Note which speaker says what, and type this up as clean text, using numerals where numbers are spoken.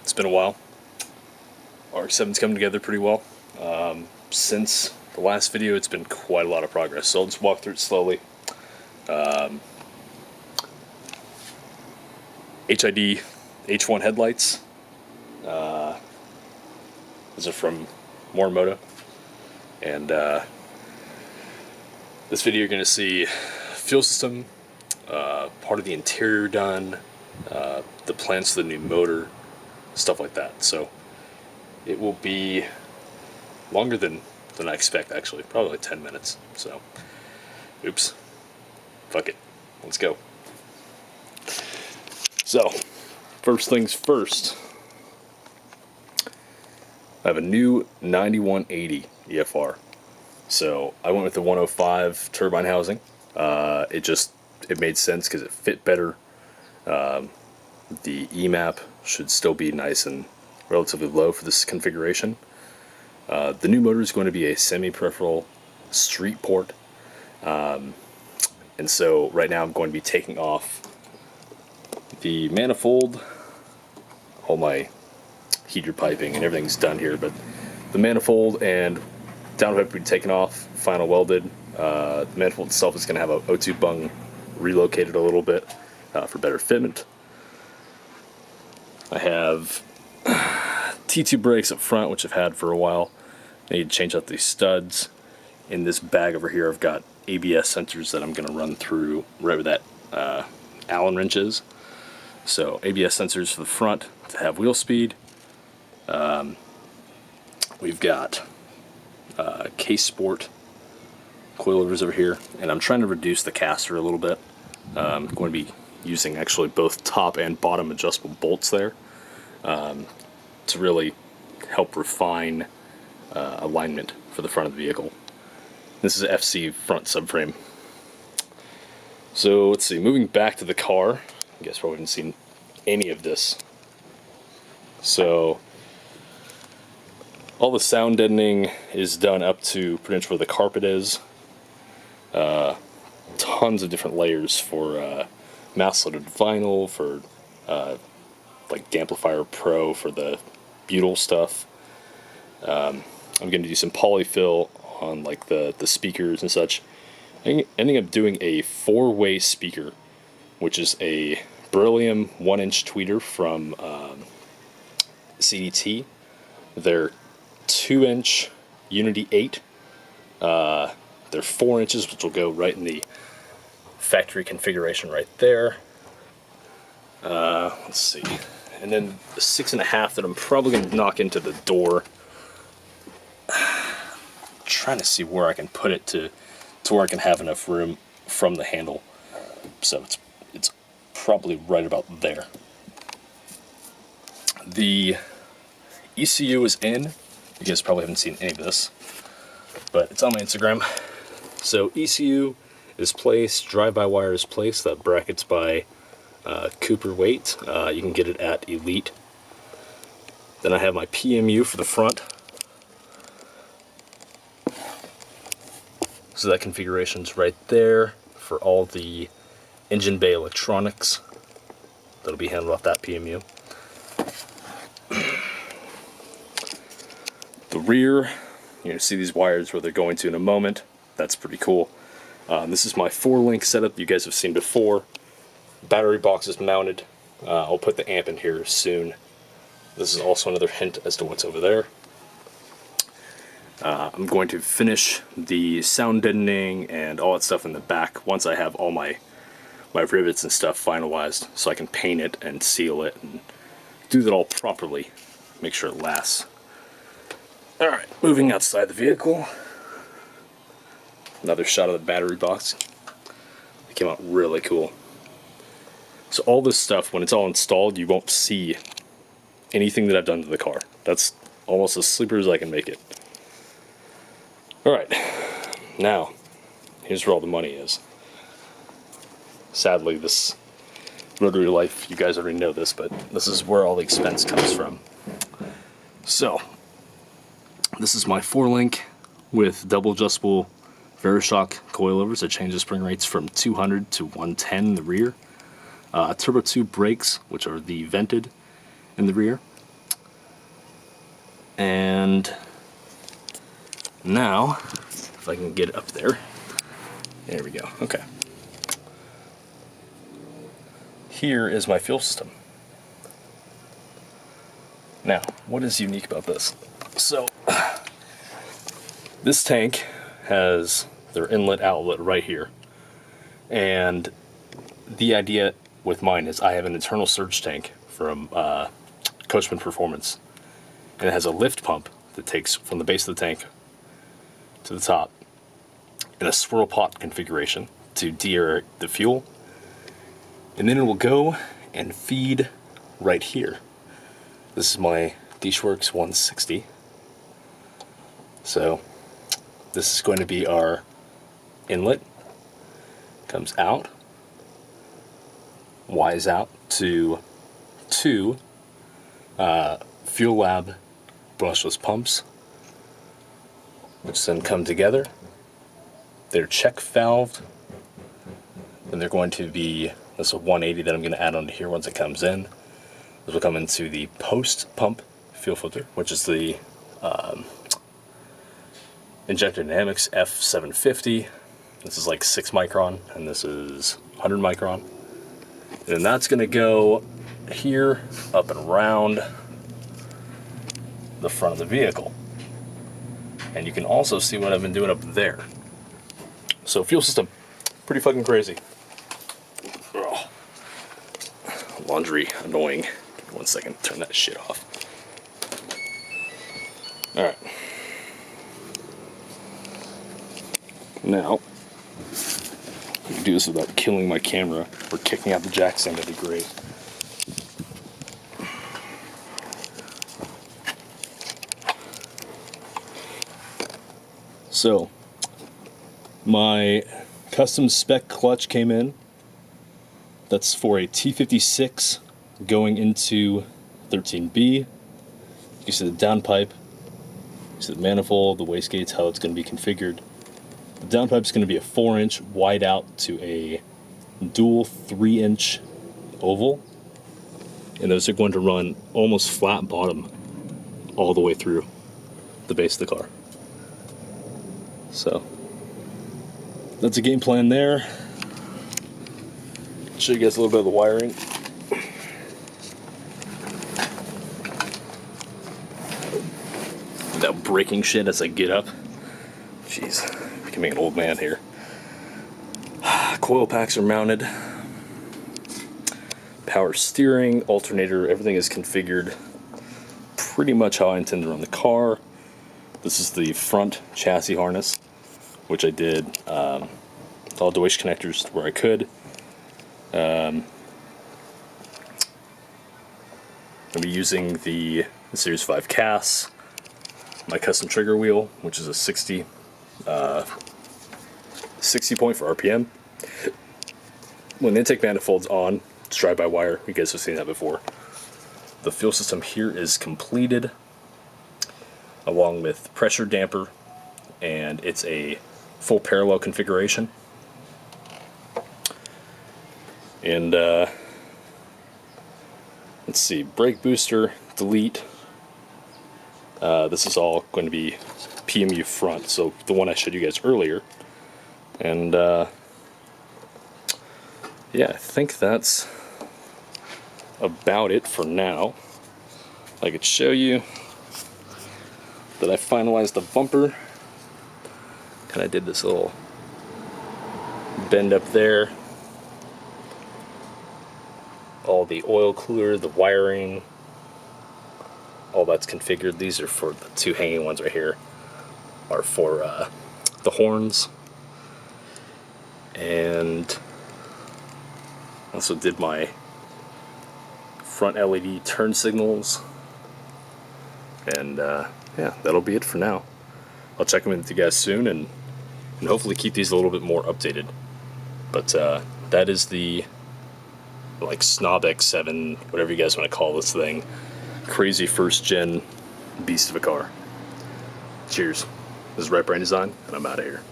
Speaker 1: It's been a while. Rx7's come together pretty well. Since the last video, it's been quite a lot of progress, so I'll just walk through it slowly. HID H1 headlights. These are from Morimoto. And this video you're going to see fuel system, part of the interior done, the plans for the new motor, stuff like that. So it will be longer than I expect, actually. Probably like 10 minutes. So, oops. Fuck it. Let's go. So, first things first. I have a new 9180 EFR. So, I went with the 105 turbine housing. It made sense because it fit better. The EMAP should still be nice and relatively low for this configuration. The new motor is going to be a semi-peripheral street port. And so right now I'm going to be taking off the manifold. All my heater piping and everything's done here, but the manifold and downpipe will be taken off, final welded. The manifold itself is going to have a O2 bung relocated a little bit for better fitment. I have T2 brakes up front, which I've had for a while. I need to change out these studs. In this bag over here, I've got ABS sensors that I'm going to run through right where that Allen wrench is. So ABS sensors for the front to have wheel speed. We've got case sport coilovers over here, and I'm trying to reduce the caster a little bit. I'm going to be using actually both top and bottom adjustable bolts there to really help refine alignment for the front of the vehicle. This is an FC front subframe. So let's see, moving back to the car, I guess probably haven't seen any of this. So all the sound deadening is done up to pretty much where the carpet is. Tons of different layers for mass-loaded vinyl, for like Amplifier Pro for the butyl stuff. I'm going to do some polyfill on like the speakers and such. I'm ending up doing a 4-way speaker, which is a beryllium 1-inch tweeter from CDT. They're 2-inch Unity 8. They're 4 inches, which will go right in the factory configuration right there. Let's see. And then the 6.5 that I'm probably going to knock into the door. Trying to see where I can put it to where I can have enough room from the handle. So it's probably right about there. The ECU is in. You guys probably haven't seen any of this, but it's on my Instagram. So ECU is placed, drive-by-wire is placed, that brackets by Cooper weight. You can get it at Elite. Then I have my PMU for the front. So that configuration's right there for all the engine bay electronics. That'll be handled off that PMU. The rear, you're going to see these wires where they're going to in a moment. That's pretty cool. This is my 4-link setup you guys have seen before. Battery box is mounted. I'll put the amp in here soon. This is also another hint as to what's over there. I'm going to finish the sound deadening and all that stuff in the back once I have all my rivets and stuff finalized, so I can paint it and seal it and do that all properly. Make sure it lasts. Alright, moving outside the vehicle. Another shot of the battery box. It came out really cool. So all this stuff, when it's all installed, you won't see anything that I've done to the car. That's almost as sleeper as I can make it. Alright, now, here's where all the money is. Sadly, this rotary life, you guys already know this, but this is where all the expense comes from. So, this is my 4-link with double adjustable Verishock coilovers that change the spring rates from 200 to 110 in the rear. Turbo 2 brakes, which are the vented in the rear. And now, if I can get it up there, there we go, okay. Here is my fuel system. Now, what is unique about this? So, this tank has their inlet outlet right here. And the idea with mine is I have an internal surge tank from Coachman Performance. And it has a lift pump that takes from the base of the tank to the top in a swirl pot configuration to de-aerate the fuel. And then it will go and feed right here. This is my DishWorks 160. So this is going to be our inlet. Comes out, Y's out to two Fuel Lab brushless pumps, which then come together. They're check valved. Then they're going to be, this is a 180 that I'm going to add onto here once it comes in. This will come into the post pump fuel filter, which is the Injector Dynamics F750. This is like 6 micron, and this is 100 micron. And then that's going to go here, up and around the front of the vehicle. And you can also see what I've been doing up there. So fuel system, pretty fucking crazy. Oh. Laundry, annoying. Give me 1 second, turn that shit off. Alright. Now, if I can do this without killing my camera or kicking out the jack stand, that'd be great. So, my custom spec clutch came in. That's for a T56 going into 13B. You see the downpipe, you see the manifold, the wastegates, how it's going to be configured. The downpipe is going to be a 4-inch wide out to a dual 3-inch oval. And those are going to run almost flat bottom all the way through the base of the car. So, that's a game plan there. Show you guys a little bit of the wiring. Without breaking shit as I get up. Jeez, becoming an old man here. Coil packs are mounted. Power steering, alternator, everything is configured pretty much how I intend to run the car. This is the front chassis harness, which I did all Deutsch connectors where I could. I'll be using the Series 5 CAS, my custom trigger wheel, which is a 60 point for RPM. When the intake manifold's on, it's drive-by-wire. You guys have seen that before. The fuel system here is completed, along with pressure damper, and it's a full parallel configuration. And let's see, brake booster, delete. This is all going to be PMU front, so the one I showed you guys earlier. And yeah, I think that's about it for now. I could show you that I finalized the bumper. Kind of did this little bend up there. All the oil cooler, the wiring, all that's configured. These are for the two hanging ones right here, are for the horns. And also did my front LED turn signals. And yeah, that'll be it for now. I'll check them in with you guys soon and hopefully keep these a little bit more updated. But that is the like Snob X7, whatever you guys want to call this thing. Crazy first gen beast of a car. Cheers. This is RGHTBrainDesign, and I'm out of here.